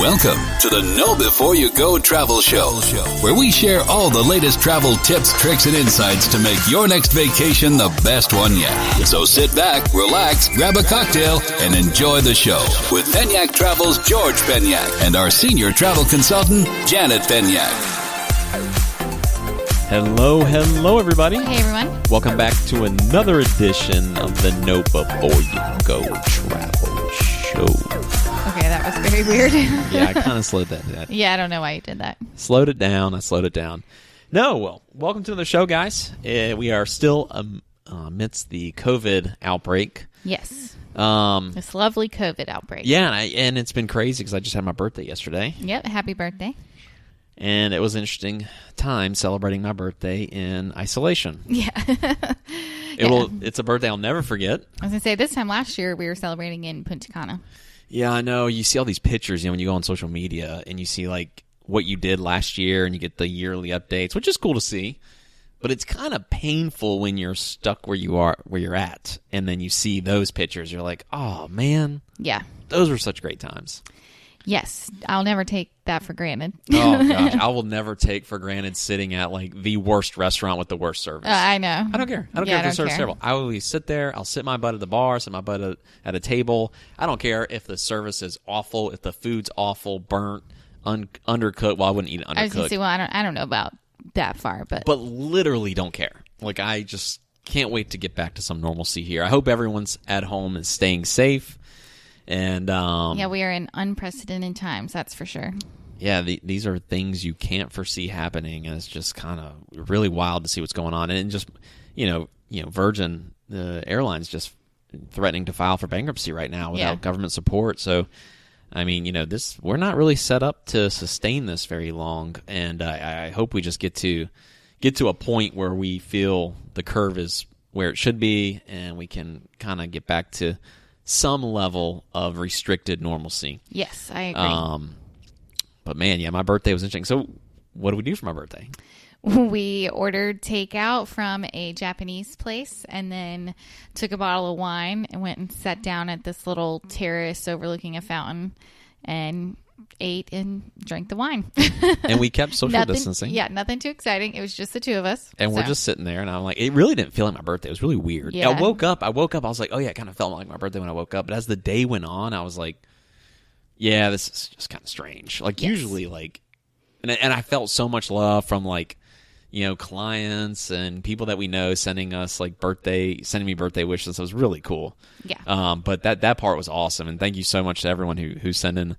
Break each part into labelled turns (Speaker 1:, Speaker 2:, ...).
Speaker 1: Welcome to the Know Before You Go Travel Show, where we share all the latest travel tips, tricks, and insights to make your next vacation the best one yet. So sit back, relax, grab a cocktail, and enjoy the show with Penyak Travel's George Penyak and our senior travel consultant, Janet Penyak.
Speaker 2: Hello, everybody.
Speaker 3: Hey, everyone.
Speaker 2: Welcome back to another edition of the Know Before You Go Travel Show.
Speaker 3: Okay, that was very weird.
Speaker 2: Yeah, I kind of slowed that down.
Speaker 3: Yeah, I don't know why you did that.
Speaker 2: I slowed it down. No, well, welcome to the show, guys. We are still amidst the COVID outbreak.
Speaker 3: Yes.
Speaker 2: This
Speaker 3: lovely COVID outbreak.
Speaker 2: Yeah, and it's been crazy because I just had my birthday yesterday.
Speaker 3: Yep, happy birthday.
Speaker 2: And it was an interesting time celebrating my birthday in isolation.
Speaker 3: Yeah.
Speaker 2: It's a birthday I'll never forget.
Speaker 3: I was going to say, this time last year, we were celebrating in Punta Cana.
Speaker 2: Yeah, I know. You see all these pictures, when you go on social media and you see like what you did last year and you get the yearly updates, which is cool to see. But it's kind of painful when you're stuck where you're at, and then you see those pictures. You're like, oh man,
Speaker 3: yeah,
Speaker 2: those were such great times.
Speaker 3: Yes, I'll never take that for granted.
Speaker 2: Oh gosh, I will never take for granted sitting at like the worst restaurant with the worst service.
Speaker 3: I know.
Speaker 2: I don't care. I don't care if the service is terrible. I will always sit there. I'll sit my butt at the bar, sit my butt at a table. I don't care if the service is awful, if the food's awful, burnt, undercooked. Well, I wouldn't eat it undercooked.
Speaker 3: I was going to say, well, I don't know about that far, but
Speaker 2: literally don't care. Like, I just can't wait to get back to some normalcy here. I hope everyone's at home and staying safe. And
Speaker 3: yeah, we are in unprecedented times, that's for sure.
Speaker 2: Yeah, these are things you can't foresee happening, and it's just kind of really wild to see what's going on. And just Virgin, the airline's just threatening to file for bankruptcy right now without government support. So, I mean, we're not really set up to sustain this very long, and I hope we just get to a point where we feel the curve is where it should be, and we can kind of get back to some level of restricted normalcy.
Speaker 3: Yes, I agree.
Speaker 2: But man, yeah, my birthday was interesting. So what do we do for my birthday?
Speaker 3: We ordered takeout from a Japanese place and then took a bottle of wine and went and sat down at this little terrace overlooking a fountain and ate and drank the wine.
Speaker 2: And we kept social distancing.
Speaker 3: Yeah, nothing too exciting. It was just the two of us.
Speaker 2: And we're just sitting there, and I'm like, it really didn't feel like my birthday. It was really weird.
Speaker 3: Yeah.
Speaker 2: I woke up, I was like, oh yeah, it kind of felt like my birthday when I woke up. But as the day went on, I was like, yeah, this is just kind of strange. Like, usually, like, and I felt so much love from, like, clients and people that we know sending me birthday wishes. It was really cool.
Speaker 3: Yeah.
Speaker 2: But that part was awesome. And thank you so much to everyone who's sending,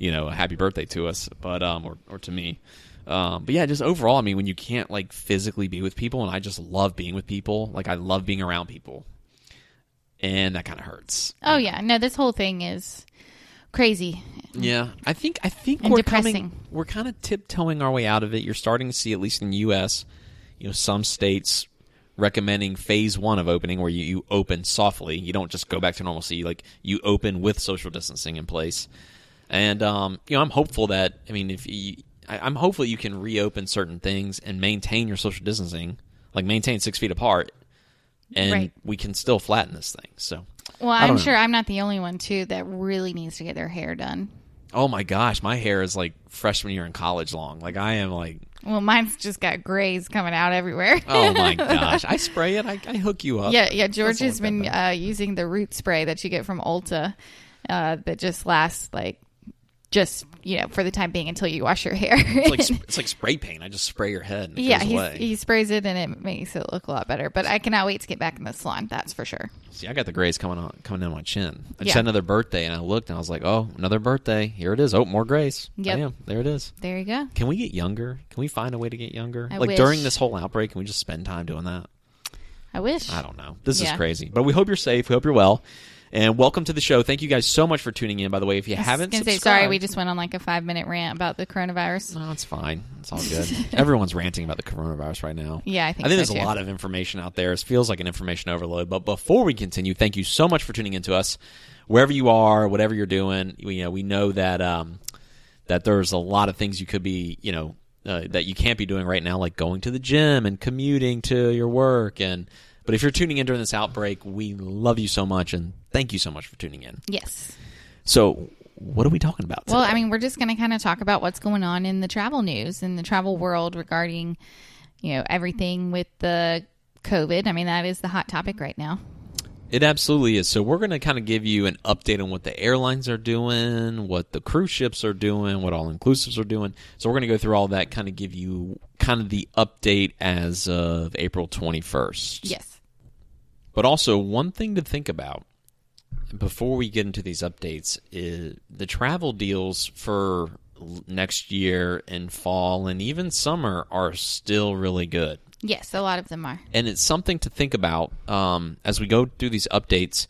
Speaker 2: a happy birthday to us, but, or to me. But yeah, just overall, I mean, when you can't like physically be with people, and I just love being with people. Like, I love being around people, and that kind of hurts.
Speaker 3: Oh yeah. No, this whole thing is crazy.
Speaker 2: Yeah, I think
Speaker 3: and
Speaker 2: we're
Speaker 3: depressing.
Speaker 2: We're kind of tiptoeing our way out of it. You're starting to see, at least in the U.S., some states recommending phase 1 of opening, where you open softly. You don't just go back to normalcy. Like, you open with social distancing in place. And I'm hopeful that I'm hopeful you can reopen certain things and maintain your social distancing, like maintain 6 feet apart, and we can still flatten this thing. So.
Speaker 3: Well, I'm sure I'm not the only one, too, that really needs to get their hair done.
Speaker 2: Oh, my gosh. My hair is like freshman year in college long. Like, I am like...
Speaker 3: Well, mine's just got grays coming out everywhere.
Speaker 2: Oh, my gosh. I spray it. I hook you up.
Speaker 3: Yeah. George has been using the root spray that you get from Ulta that just lasts, like, for the time being until you wash your hair.
Speaker 2: It's like spray paint. I just spray your head and it goes away.
Speaker 3: He sprays it and it makes it look a lot better. But I cannot wait to get back in the salon. That's for sure.
Speaker 2: See, I got the grays coming in my chin. I just had another birthday, and I looked and I was like, oh, another birthday. Here it is. Oh, more grays.
Speaker 3: Yep.
Speaker 2: Bam, there it is.
Speaker 3: There you go.
Speaker 2: Can we get younger? Can we find a way to get younger?
Speaker 3: I wish.
Speaker 2: During this whole outbreak, can we just spend time doing that?
Speaker 3: I wish.
Speaker 2: I don't know. This is crazy. But we hope you're safe. We hope you're well. And welcome to the show. Thank you guys so much for tuning in, by the way. If you haven't subscribed...
Speaker 3: sorry, we just went on like a 5-minute rant about the coronavirus.
Speaker 2: No, it's fine. It's all good. Everyone's ranting about the coronavirus right now.
Speaker 3: Yeah, I think
Speaker 2: there's a lot of information out there. It feels like an information overload. But before we continue, thank you so much for tuning in to us. Wherever you are, whatever you're doing, we know that that there's a lot of things you could be, that you can't be doing right now, like going to the gym and commuting to your work. But if you're tuning in during this outbreak, we love you so much, and thank you so much for tuning in.
Speaker 3: Yes.
Speaker 2: So what are we talking about today?
Speaker 3: Well, I mean, we're just going to kind of talk about what's going on in the travel news, in the travel world regarding, everything with the COVID. I mean, that is the hot topic right now.
Speaker 2: It absolutely is. So we're going to kind of give you an update on what the airlines are doing, what the cruise ships are doing, what all-inclusives are doing. So we're going to go through all that, kind of give you kind of the update as of April 21st.
Speaker 3: Yes.
Speaker 2: But also, one thing to think about before we get into these updates is the travel deals for next year and fall and even summer are still really good.
Speaker 3: Yes, a lot of them are.
Speaker 2: And it's something to think about as we go through these updates.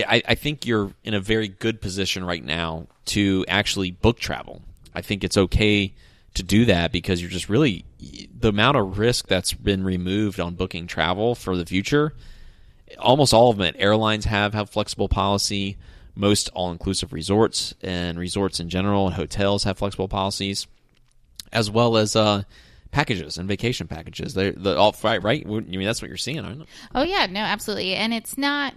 Speaker 2: I think you're in a very good position right now to actually book travel. I think it's okay to do that because you're just really the amount of risk that's been removed on booking travel for the future. Almost all of them at airlines have flexible policy. Most all-inclusive resorts and resorts in general and hotels have flexible policies, as well as packages and vacation packages. They're all right. I mean, that's what you're seeing, aren't it?
Speaker 3: Oh yeah, no, absolutely. And it's not,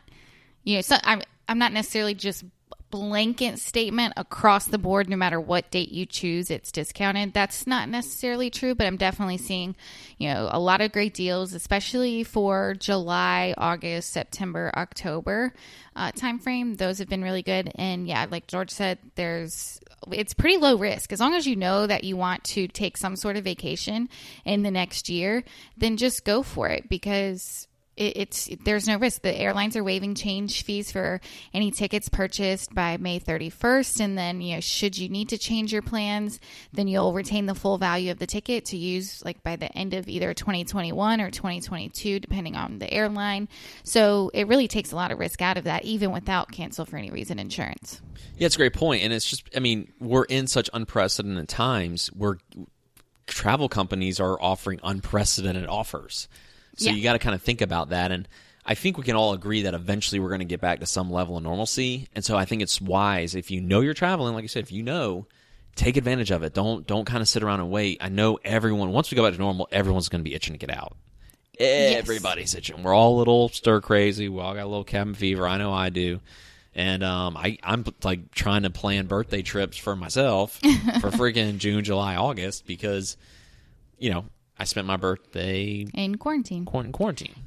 Speaker 3: I'm not necessarily just blanket statement across the board. No matter what date you choose, it's discounted. That's not necessarily true, but I'm definitely seeing, a lot of great deals, especially for July, August, September, October timeframe. Those have been really good. And yeah, like George said, it's pretty low risk. As long as you know that you want to take some sort of vacation in the next year, then just go for it because there's no risk. The airlines are waiving change fees for any tickets purchased by May 31st. And then, should you need to change your plans, then you'll retain the full value of the ticket to use like by the end of either 2021 or 2022, depending on the airline. So it really takes a lot of risk out of that, even without cancel for any reason insurance.
Speaker 2: Yeah, it's a great point. And it's just, I mean, we're in such unprecedented times where travel companies are offering unprecedented offers. So you got to kind of think about that. And I think we can all agree that eventually we're going to get back to some level of normalcy. And so I think it's wise if you know you're traveling, like you said, take advantage of it. Don't kind of sit around and wait. I know everyone, once we go back to normal, everyone's going to be itching to get out. Everybody's itching. We're all a little stir crazy. We all got a little cabin fever. I know I do. And I'm like trying to plan birthday trips for myself for freaking June, July, August because, I spent my birthday
Speaker 3: in quarantine.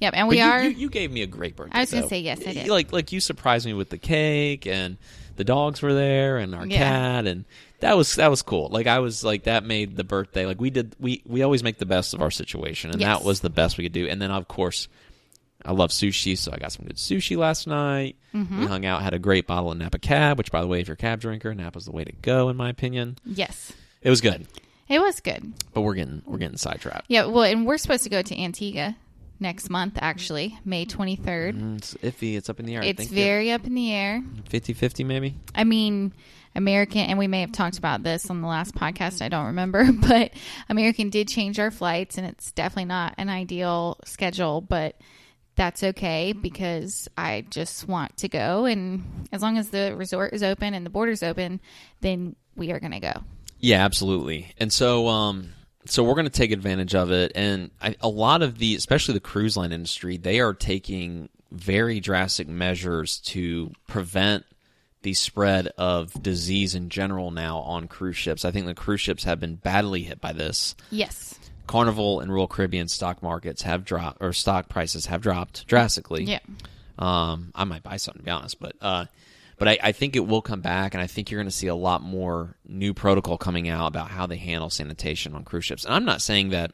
Speaker 3: Yep, and
Speaker 2: you gave me a great birthday.
Speaker 3: I was going to say yes, I did.
Speaker 2: Like you surprised me with the cake, and the dogs were there, and our cat, and that was cool. Like I was like that made the birthday. Like we always make the best of our situation, and that was the best we could do. And then of course, I love sushi, so I got some good sushi last night. Mm-hmm. We hung out, had a great bottle of Napa Cab, which by the way, if you're a cab drinker, Napa's the way to go in my opinion.
Speaker 3: Yes,
Speaker 2: it was good.
Speaker 3: It was good.
Speaker 2: But we're getting sidetracked.
Speaker 3: Yeah, well, and we're supposed to go to Antigua next month, actually, May 23rd.
Speaker 2: It's iffy. It's up in the air.
Speaker 3: It's very up in the air.
Speaker 2: 50-50 maybe?
Speaker 3: I mean, American, and we may have talked about this on the last podcast, I don't remember, but American did change our flights, and it's definitely not an ideal schedule, but that's okay because I just want to go, and as long as the resort is open and the border's open, then we are going to go.
Speaker 2: Yeah, absolutely. And so we're going to take advantage of it. And a lot of especially the cruise line industry, they are taking very drastic measures to prevent the spread of disease in general now on cruise ships. I think the cruise ships have been badly hit by this.
Speaker 3: Yes.
Speaker 2: Carnival and Royal Caribbean stock markets have dropped, or stock prices have dropped drastically.
Speaker 3: Yeah.
Speaker 2: I might buy something, to be honest, but I think it will come back, and I think you're going to see a lot more new protocol coming out about how they handle sanitation on cruise ships. And I'm not saying that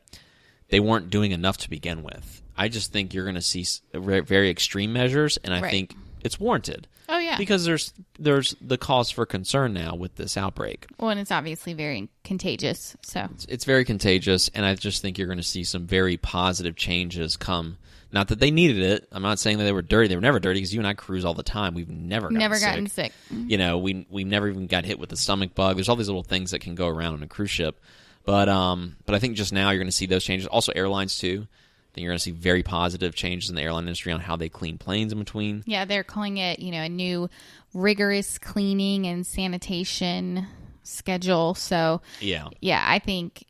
Speaker 2: they weren't doing enough to begin with. I just think you're going to see very extreme measures, and I think it's warranted.
Speaker 3: Oh, yeah.
Speaker 2: Because there's the cause for concern now with this outbreak.
Speaker 3: Well, and it's obviously very contagious. So
Speaker 2: it's very contagious, and I just think you're going to see some very positive changes come. Not that they needed it. I'm not saying that they were dirty. They were never dirty because you and I cruise all the time. We've never gotten sick. We never even got hit with the stomach bug. There's all these little things that can go around on a cruise ship. But I think just now you're going to see those changes. Also airlines too. I think you're going to see very positive changes in the airline industry on how they clean planes in between. Yeah,
Speaker 3: they're calling it, a new rigorous cleaning and sanitation schedule. So yeah, I think,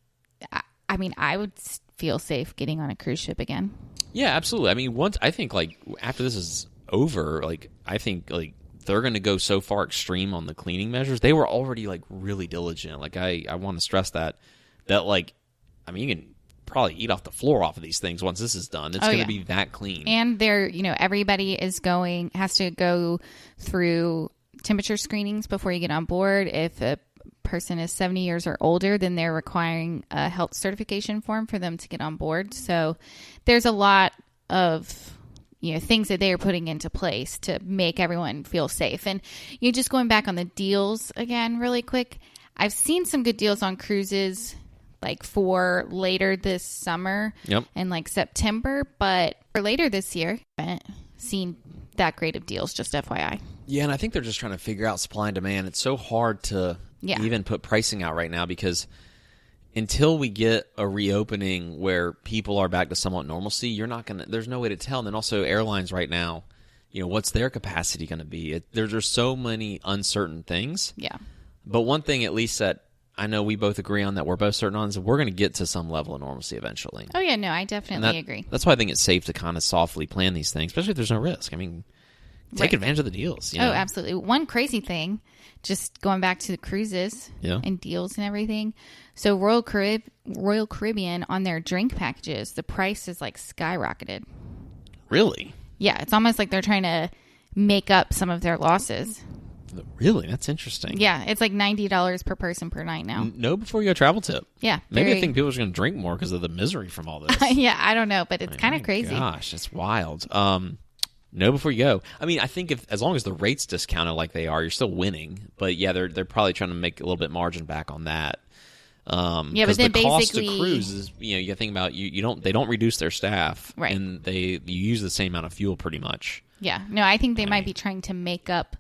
Speaker 3: I would feel safe getting on a cruise ship again.
Speaker 2: Yeah, absolutely. I mean, after this is over, I think they're going to go so far extreme on the cleaning measures. They were already like really diligent. Like I want to stress that like, I mean, you can probably eat off the floor off of these things once this is done. It's going to be that clean.
Speaker 3: And they're, everybody has to go through temperature screenings before you get on board. If a person is 70 years or older, then they're requiring a health certification form for them to get on board. So there's a lot of things that they are putting into place to make everyone feel safe. And just going back on the deals again really quick, I've seen some good deals on cruises like for later this summer and like September, but for later this year, I haven't seen that great of deals, just FYI.
Speaker 2: Yeah, and I think they're just trying to figure out supply and demand. It's so hard to even put pricing out right now because until we get a reopening where people are back to somewhat normalcy, there's no way to tell. And then also airlines right now, what's their capacity going to be? There's just so many uncertain things.
Speaker 3: Yeah.
Speaker 2: But one thing at least that I know we both agree on that we're both certain on is that we're going to get to some level of normalcy eventually.
Speaker 3: Oh, yeah, no, I definitely agree.
Speaker 2: That's why I think it's safe to kind of softly plan these things, especially if there's no risk. I mean, take advantage of the deals.
Speaker 3: Oh, absolutely. One crazy thing, just going back to the cruises and deals and everything. So Royal Caribbean on their drink packages, the price is like skyrocketed.
Speaker 2: Really?
Speaker 3: Yeah, it's almost like they're trying to make up some of their losses.
Speaker 2: Really? That's interesting.
Speaker 3: Yeah, it's like $90 per person per night now.
Speaker 2: Know before you go travel tip.
Speaker 3: Yeah.
Speaker 2: Maybe I think people are going to drink more because of the misery from all this.
Speaker 3: Yeah, I don't know, but it's kind of crazy.
Speaker 2: Gosh, it's wild. Know before you go. I mean, I think as long as the rate's discounted like they are, you're still winning. But yeah, they're probably trying to make a little bit margin back on that.
Speaker 3: Yeah, but then
Speaker 2: the cost of cruise is, you got to think about they don't reduce their staff,
Speaker 3: right?
Speaker 2: And you use the same amount of fuel pretty much.
Speaker 3: Yeah, no, I think they might be trying to make up,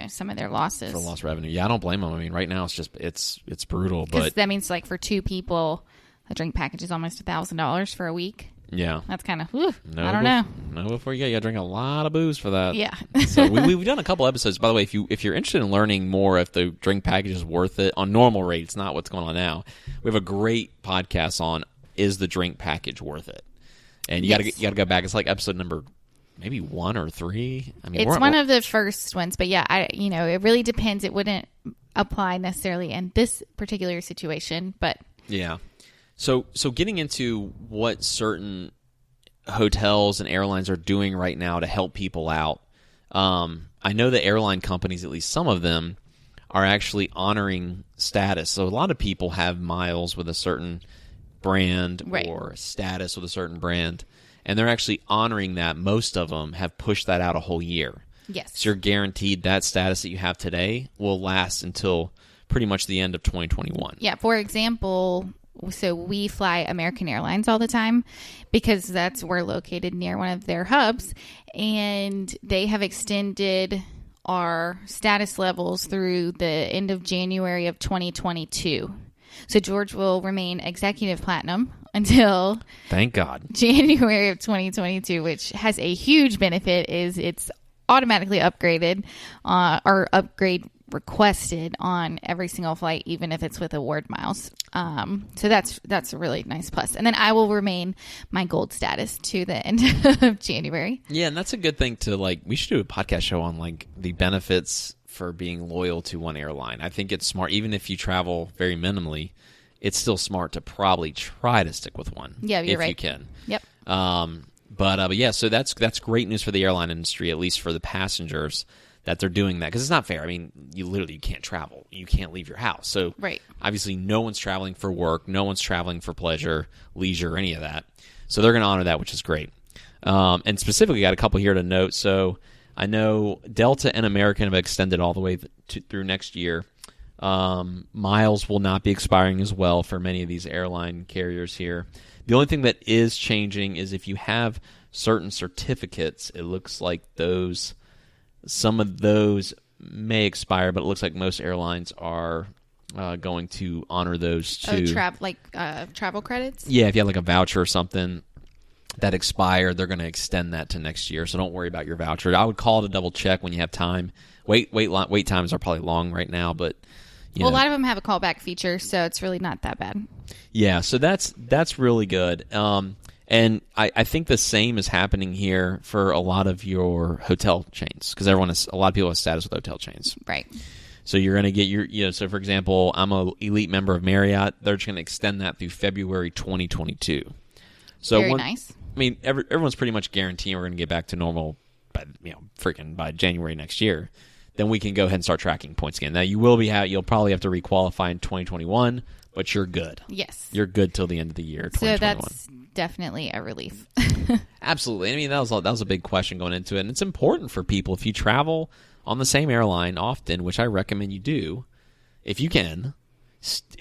Speaker 3: some of their losses
Speaker 2: for lost revenue. Yeah, I don't blame them. I mean, right now it's brutal, but
Speaker 3: that means like for two people, a drink package is almost $1,000 for a week.
Speaker 2: Yeah,
Speaker 3: that's kind of I don't know.
Speaker 2: No, before you got to drink a lot of booze for that.
Speaker 3: Yeah.
Speaker 2: So we've done a couple episodes. By the way, if you're interested in learning more, if the drink package is worth it on normal rates, not what's going on now, we have a great podcast on is the drink package worth it? And you got to go back. It's like episode number maybe 1 or 3. I mean,
Speaker 3: it's one of the first ones, but yeah, it really depends. It wouldn't apply necessarily in this particular situation, but
Speaker 2: yeah. So getting into what certain hotels and airlines are doing right now to help people out, I know the airline companies, at least some of them, are actually honoring status. So a lot of people have miles with a certain brand or status with a certain brand, and they're actually honoring that. Most of them have pushed that out a whole year.
Speaker 3: Yes.
Speaker 2: So you're guaranteed that status that you have today will last until pretty much the end of 2021.
Speaker 3: Yeah, for example, so we fly American Airlines all the time because we're located near one of their hubs, and they have extended our status levels through the end of January of 2022. So George will remain executive platinum until
Speaker 2: thank God
Speaker 3: January of 2022, which has a huge benefit is it's automatically upgraded or upgrade requested on every single flight, even if it's with award miles. So that's a really nice plus. And then I will remain my gold status to the end of January.
Speaker 2: Yeah, and that's a good thing to we should do a podcast show on the benefits for being loyal to one airline. I think it's smart, even if you travel very minimally, it's still smart to probably try to stick with one.
Speaker 3: Yeah, you're right.
Speaker 2: If you can.
Speaker 3: Yep.
Speaker 2: But yeah, so that's great news for the airline industry, at least for the passengers, that they're doing that, because it's not fair. I mean, you can't travel. You can't leave your house. So obviously no one's traveling for work. No one's traveling for pleasure, leisure, any of that. So they're going to honor that, which is great. And specifically, got a couple here to note. So I know Delta and American have extended all the way through next year. Miles will not be expiring as well for many of these airline carriers here. The only thing that is changing is if you have certain certificates, it looks like some of those may expire, but it looks like most airlines are going to honor those too.
Speaker 3: Travel credits?
Speaker 2: Yeah, if you have a voucher or something that expired, they're going to extend that to next year. So don't worry about your voucher. I would call to double check when you have time. Wait times are probably long right now, but
Speaker 3: a lot of them have a callback feature, so it's really not that bad.
Speaker 2: Yeah, so that's really good. And And I think the same is happening here for a lot of your hotel chains, because a lot of people have status with hotel chains.
Speaker 3: Right.
Speaker 2: So you're going to get so for example, I'm an elite member of Marriott. They're just going to extend that through February 2022. So
Speaker 3: Very nice.
Speaker 2: I mean, everyone's pretty much guaranteeing we're going to get back to normal by January next year. Then we can go ahead and start tracking points again. Now you'll probably have to requalify in 2021, but you're good.
Speaker 3: Yes.
Speaker 2: You're good till the end of the year, 2021.
Speaker 3: So that's definitely a relief.
Speaker 2: Absolutely. I mean, that was a big question going into it, and it's important for people if you travel on the same airline often, which I recommend you do, if you can.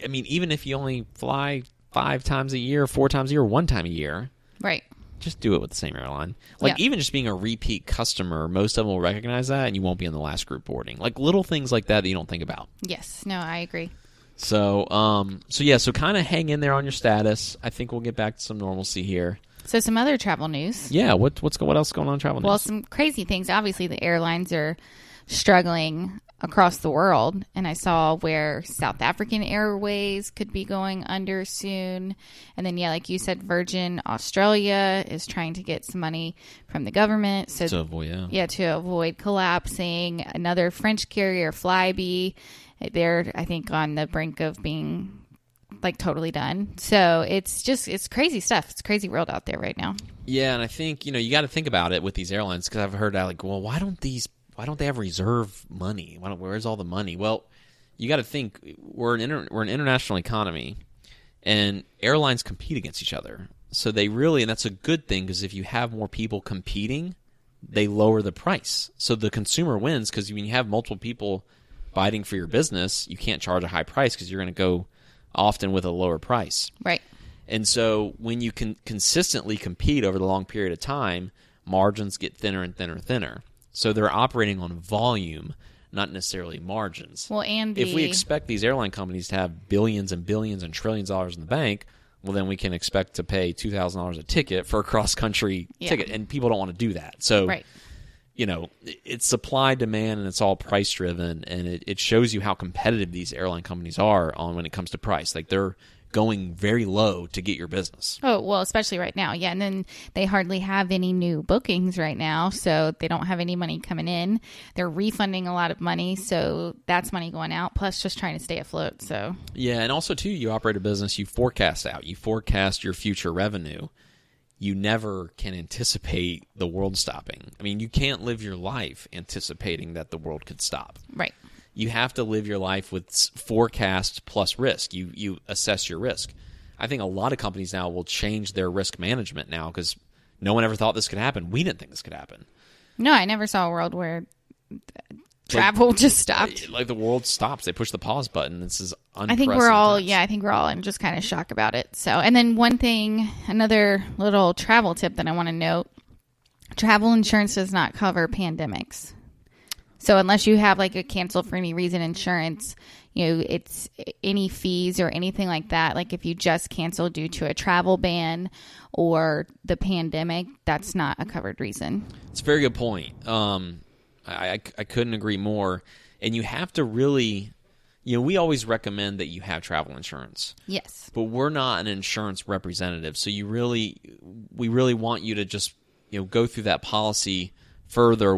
Speaker 2: I mean, even if you only fly 5 times a year, 4 times a year, 1 time a year,
Speaker 3: right?
Speaker 2: Just do it with the same airline. Like, even just being a repeat customer, most of them will recognize that, and you won't be in the last group boarding. Like, little things like that you don't think about.
Speaker 3: Yes. No, I agree.
Speaker 2: So kind of hang in there on your status. I think we'll get back to some normalcy here.
Speaker 3: So some other travel news.
Speaker 2: Yeah, what else going on in travel news?
Speaker 3: Well, some crazy things. Obviously, the airlines are struggling across the world, and I saw where South African Airways could be going under soon. And then, like you said, Virgin Australia is trying to get some money from the government to avoid collapsing. Another French carrier, Flybe, they're, I think, on the brink of being like totally done. So it's crazy stuff. It's a crazy world out there right now.
Speaker 2: Yeah, and I think you got to think about it with these airlines, because I've heard like, well, why don't they have reserve money? Where's all the money? Well, you got to think we're an international economy, and airlines compete against each other. So and that's a good thing, because if you have more people competing, they lower the price. So the consumer wins, because when you have multiple people fighting for your business, you can't charge a high price because you're going to go often with a lower price.
Speaker 3: Right.
Speaker 2: And so when you can consistently compete over the long period of time, margins get thinner and thinner and thinner. So they're operating on volume, not necessarily margins.
Speaker 3: Well, and
Speaker 2: if we expect these airline companies to have billions and billions and trillions of dollars in the bank, well, then we can expect to pay $2,000 a ticket for a cross-country ticket, and people don't want to do that. So, it's supply, demand, and it's all price-driven, and it shows you how competitive these airline companies are when it comes to price. Like, they're going very low to get your business.
Speaker 3: Oh, well, especially right now. Yeah. And then they hardly have any new bookings right now. So they don't have any money coming in. They're refunding a lot of money. So that's money going out, plus just trying to stay afloat. So,
Speaker 2: yeah. And also, too, you operate a business, you forecast out. You forecast your future revenue. You never can anticipate the world stopping. I mean, you can't live your life anticipating that the world could stop.
Speaker 3: Right.
Speaker 2: You have to live your life with forecast plus risk. You assess your risk. I think a lot of companies now will change their risk management now, because no one ever thought this could happen. We didn't think this could happen.
Speaker 3: No, I never saw a world where travel just stopped.
Speaker 2: Like the world stops. They push the pause button. This is unprecedented.
Speaker 3: I think we're all in just kind of shock about it. So, and then another little travel tip that I want to note: travel insurance does not cover pandemics. So unless you have like a cancel for any reason insurance, it's any fees or anything like that. Like if you just cancel due to a travel ban or the pandemic, that's not a covered reason.
Speaker 2: It's a very good point. I couldn't agree more. And you have to really, we always recommend that you have travel insurance.
Speaker 3: Yes.
Speaker 2: But we're not an insurance representative. So we really want you to just, go through that policy further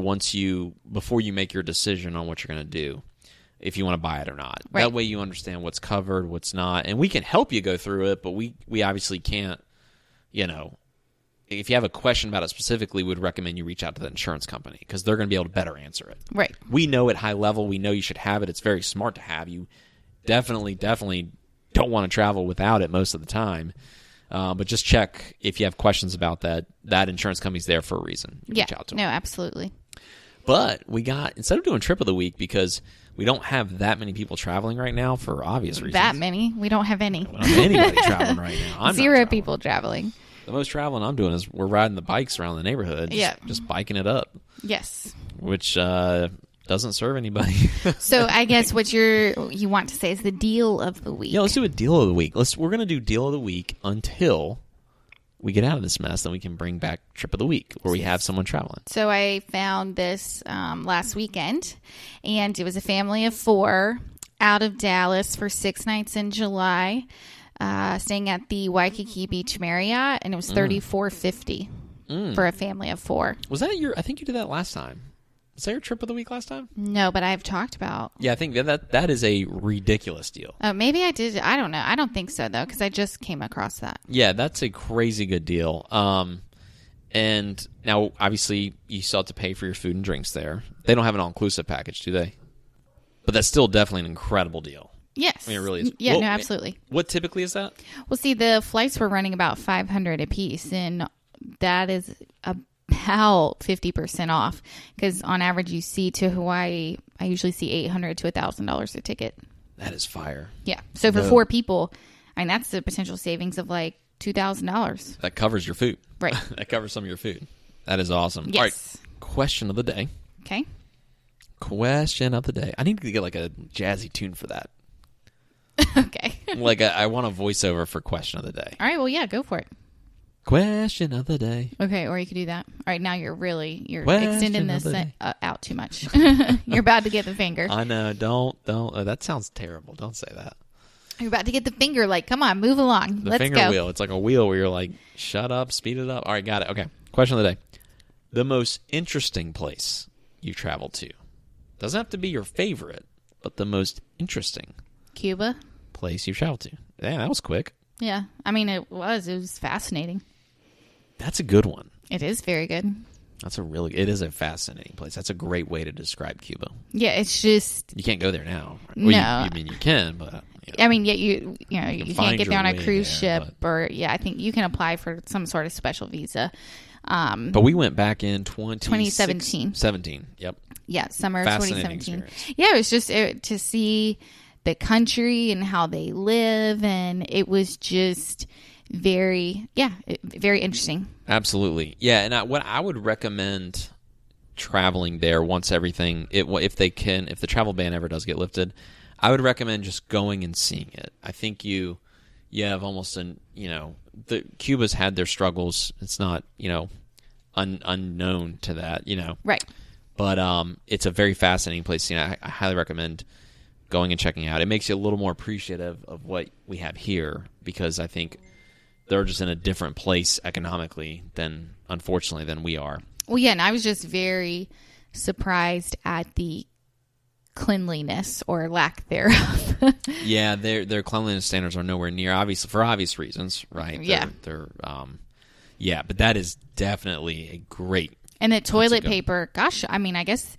Speaker 2: before you make your decision on what you're going to do, if you want to buy it or not.
Speaker 3: Right.
Speaker 2: That way you understand what's covered, what's not, and we can help you go through it, but we obviously can't, if you have a question about it specifically, we'd recommend you reach out to the insurance company, because they're going to be able to better answer it.
Speaker 3: Right.
Speaker 2: We know at high level, we know you should have it. It's very smart to have. You definitely don't want to travel without it most of the time. But just check if you have questions about that. That insurance company's there for a reason. Reach out to them.
Speaker 3: No, absolutely.
Speaker 2: But instead of doing trip of the week, because we don't have that many people traveling right now for obvious reasons.
Speaker 3: That many? We don't have any.
Speaker 2: We don't have anybody traveling right now. I'm
Speaker 3: Zero people traveling.
Speaker 2: The most traveling I'm doing is we're riding the bikes around the neighborhood. Just biking it up.
Speaker 3: Yes.
Speaker 2: Which doesn't serve anybody.
Speaker 3: So I guess what you want to say is the deal of the week.
Speaker 2: Yeah, let's do a deal of the week. We're going to do deal of the week until we get out of this mess. Then we can bring back trip of the week, where we have someone traveling.
Speaker 3: So I found this last weekend, and it was a family of 4 out of Dallas for 6 nights in July. staying at the Waikiki Beach Marriott, and it was $34.50 for a family of 4.
Speaker 2: Was that I think you did that last time. Was that your trip of the week last time?
Speaker 3: No, but I've talked about.
Speaker 2: Yeah, I think that is a ridiculous deal.
Speaker 3: Oh, maybe I did. I don't know. I don't think so, though, because I just came across that.
Speaker 2: Yeah, that's a crazy good deal. And now, obviously, you still have to pay for your food and drinks there. They don't have an all-inclusive package, do they? But that's still definitely an incredible deal.
Speaker 3: Yes.
Speaker 2: I mean, it really is.
Speaker 3: Yeah, no, absolutely.
Speaker 2: What typically is that?
Speaker 3: Well, see, the flights were running about $500 a piece, and that is about 50% off. Because on average, you see to Hawaii, I usually see $800 to $1,000 a ticket.
Speaker 2: That is fire.
Speaker 3: Yeah. So for 4 people, I mean, that's the potential savings of like $2,000.
Speaker 2: That covers your food.
Speaker 3: Right.
Speaker 2: That covers some of your food. That is awesome.
Speaker 3: Yes.
Speaker 2: All right. Question of the day.
Speaker 3: Okay.
Speaker 2: Question of the day. I need to get like a jazzy tune for that.
Speaker 3: Okay.
Speaker 2: Like I want a voiceover for question of the day.
Speaker 3: All right. Well, yeah, go for it.
Speaker 2: Question of the day.
Speaker 3: Okay, or you could do that. All right, now you're
Speaker 2: Question
Speaker 3: extending
Speaker 2: of
Speaker 3: this
Speaker 2: the day.
Speaker 3: Out too much. You're about to get the finger.
Speaker 2: I know. Don't. That sounds terrible. Don't say that.
Speaker 3: You're about to get the finger. Like, come on, move along.
Speaker 2: The
Speaker 3: Let's
Speaker 2: finger
Speaker 3: go.
Speaker 2: wheel. It's like a wheel where you're like, shut up, speed it up. All right, got it. Okay. Question of the day. The most interesting place you've traveled to. Doesn't have to be your favorite, but the most interesting
Speaker 3: Cuba.
Speaker 2: place you've traveled to. Yeah, that was quick.
Speaker 3: Yeah, I mean, it was fascinating.
Speaker 2: That's a good one.
Speaker 3: It is very good.
Speaker 2: It is a fascinating place. That's a great way to describe Cuba.
Speaker 3: Yeah, it's just
Speaker 2: You can't go there now.
Speaker 3: No.
Speaker 2: Well, I mean, you can, but
Speaker 3: I mean, yet you can't
Speaker 2: find
Speaker 3: get
Speaker 2: your
Speaker 3: there on a
Speaker 2: way
Speaker 3: cruise
Speaker 2: there,
Speaker 3: ship, or I think you can apply for some sort of special visa.
Speaker 2: But we went back in
Speaker 3: 2017.
Speaker 2: 17. Yep.
Speaker 3: Yeah, summer of
Speaker 2: Fascinating
Speaker 3: 2017.
Speaker 2: experience.
Speaker 3: Yeah, it was just to see the country and how they live, and it was just very interesting.
Speaker 2: Absolutely. Yeah, and what I would recommend traveling there once everything, if the travel ban ever does get lifted, I would recommend just going and seeing it. I think you have almost Cuba's had their struggles. It's not, unknown to that,
Speaker 3: Right.
Speaker 2: But it's a very fascinating place. I highly recommend going and checking out. It makes you a little more appreciative of what we have here, because I think they're just in a different place economically unfortunately, than we are.
Speaker 3: Well, yeah, and I was just very surprised at the cleanliness or lack thereof.
Speaker 2: Yeah, their cleanliness standards are nowhere near, obviously, for obvious reasons, right?
Speaker 3: Yeah.
Speaker 2: But that is definitely a great.
Speaker 3: And the toilet paper, gosh, I mean, I guess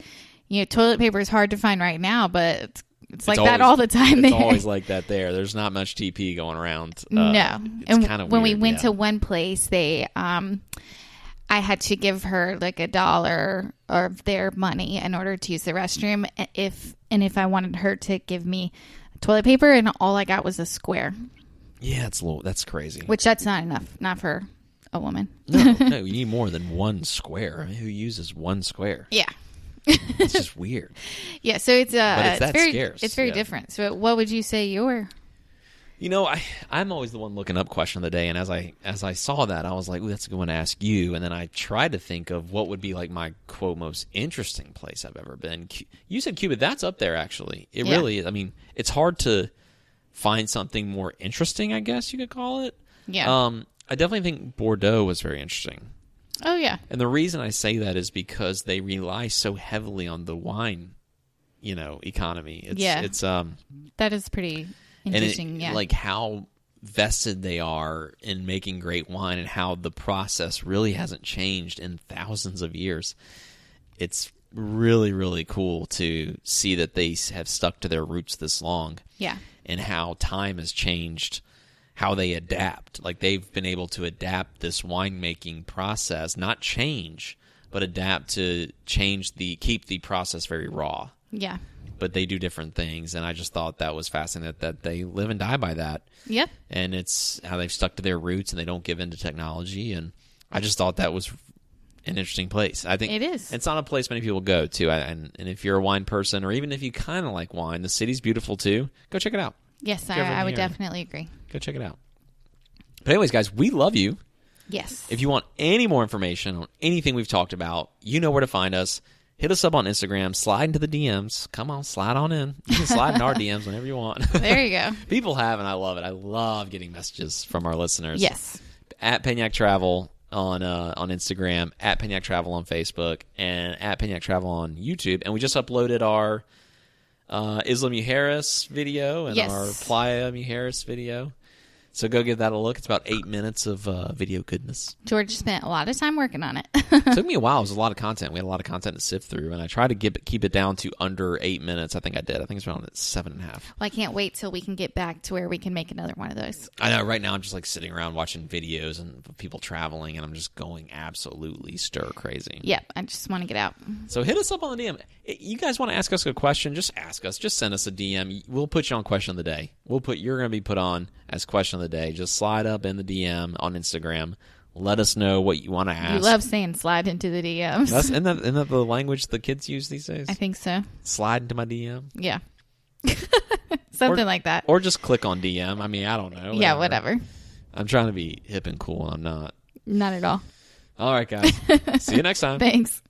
Speaker 3: toilet paper is hard to find right now, but it's like that all the time.
Speaker 2: It's
Speaker 3: there.
Speaker 2: always like that there. There's not much TP going around.
Speaker 3: No.
Speaker 2: It's kind of
Speaker 3: when
Speaker 2: weird,
Speaker 3: we went to one place, they I had to give her like $1 of their money in order to use the restroom if I wanted her to give me toilet paper, and all I got was a square.
Speaker 2: Yeah, that's crazy.
Speaker 3: Which that's not enough, not for a woman.
Speaker 2: No, you need more than one square. Who uses one square?
Speaker 3: Yeah.
Speaker 2: It's just weird.
Speaker 3: Yeah, so it's very
Speaker 2: scarce.
Speaker 3: It's very different. So what would you say your?
Speaker 2: I'm always the one looking up question of the day, and as I saw that, I was like, ooh, that's a good one to ask you. And then I tried to think of what would be like my quote most interesting place I've ever been. You said Cuba. That's up there, actually. It really is. I mean, it's hard to find something more interesting, I guess you could call it.
Speaker 3: Yeah.
Speaker 2: I definitely think Bordeaux was very interesting.
Speaker 3: Oh yeah.
Speaker 2: And the reason I say that is because they rely so heavily on the wine, economy. It's
Speaker 3: that is pretty interesting. Yeah.
Speaker 2: Like how vested they are in making great wine, and how the process really hasn't changed in thousands of years. It's really, really cool to see that they have stuck to their roots this long.
Speaker 3: Yeah.
Speaker 2: And how time has changed how they adapt. Like they've been able to adapt this winemaking process, not change, but adapt to keep the process very raw.
Speaker 3: Yeah.
Speaker 2: But they do different things, and I just thought that was fascinating that they live and die by that.
Speaker 3: Yep.
Speaker 2: And it's how they've stuck to their roots, and they don't give in to technology, and I just thought that was an interesting place. I think
Speaker 3: it is.
Speaker 2: It's not a place many people go to, and if you're a wine person, or even if you kind of like wine, the city's beautiful too. Go check it out.
Speaker 3: Yes, I would definitely agree.
Speaker 2: Go check it out. But anyways, guys, we love you.
Speaker 3: Yes.
Speaker 2: If you want any more information on anything we've talked about, you know where to find us. hit us up on Instagram. Slide into the DMs. Come on, slide on in. You can slide in our DMs whenever you want.
Speaker 3: There you go.
Speaker 2: People have, and I love it. I love getting messages from our listeners.
Speaker 3: Yes.
Speaker 2: At Penyak Travel on Instagram, at Penyak Travel on Facebook, and at Penyak Travel on YouTube. And we just uploaded our Isla Mujeres video and our Playa Mujeres video. So go give that a look. It's about 8 minutes of video goodness.
Speaker 3: George spent a lot of time working on it.
Speaker 2: It took me a while. It was a lot of content. We had a lot of content to sift through, and I tried to keep it down to under 8 minutes. I think I did. I think it's around 7.5.
Speaker 3: Well, I can't wait till we can get back to where we can make another one of those.
Speaker 2: I know. Right now, I'm just like sitting around watching videos and people traveling, and I'm just going absolutely stir crazy.
Speaker 3: Yep. I just want to get out.
Speaker 2: So hit us up on the DM. You guys want to ask us a question? Just ask us. Just send us a DM. We'll put you on question of the day. You're going to be put on as question of the day. Just slide up in the DM on Instagram. Let us know what you want to ask.
Speaker 3: You love saying slide into the DMs.
Speaker 2: Isn't that the language the kids use these days?
Speaker 3: I think so.
Speaker 2: Slide into my DM?
Speaker 3: Yeah. Something like that.
Speaker 2: Or just click on DM. I mean, I don't know.
Speaker 3: Yeah, whatever.
Speaker 2: I'm trying to be hip and cool, and I'm not.
Speaker 3: Not at all.
Speaker 2: All right, guys. See you next time.
Speaker 3: Thanks.